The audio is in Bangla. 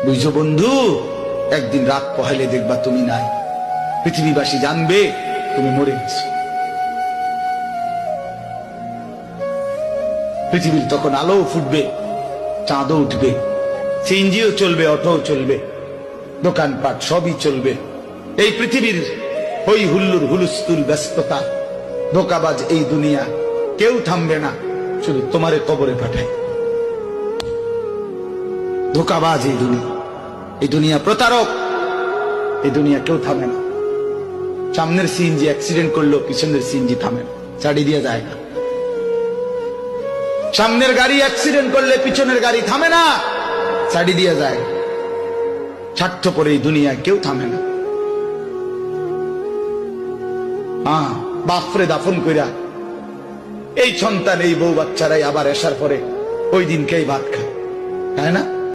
বুঝছো বন্ধু, একদিন রাত পহেলে দেখবা তুমি নাই, পৃথিবীবাসী জানবে তুমি মরে গেছো। পৃথিবীর তখন আলো ফুটবে, চাঁদও উঠবে, সিএনজিও চলবে, অটোও চলবে, দোকানপাট সবই চলবে। এই পৃথিবীর হই হুল্লুর হুলুস্থুল ব্যস্ততা, ধোকাবাজ এই দুনিয়া, কেউ থামবে না, শুধু তোমারে কবরে পাঠায়। ধোকাবাজ এই দুনিয়া, এই দুনিয়া প্রতারক, এই দুনিয়া কেউ থামে না। সামনের সিএনজি অ্যাক্সিডেন্ট করলো, পিছনের সিএনজি থামে না, ছাড়ি দিয়ে যায় না। সামনের গাড়ি অ্যাক্সিডেন্ট করলে পিছনের গাড়ি থামে না, ছাড়ি দিয়ে যায়। স্বার্থপর এই দুনিয়ায় কেউ থামে না। বাপরে দাফন কইরা এই সন্তান, এই বউ বাচ্চারাই আবার আসার পরে ওই দিনকেই ভাত খায়, তাই না?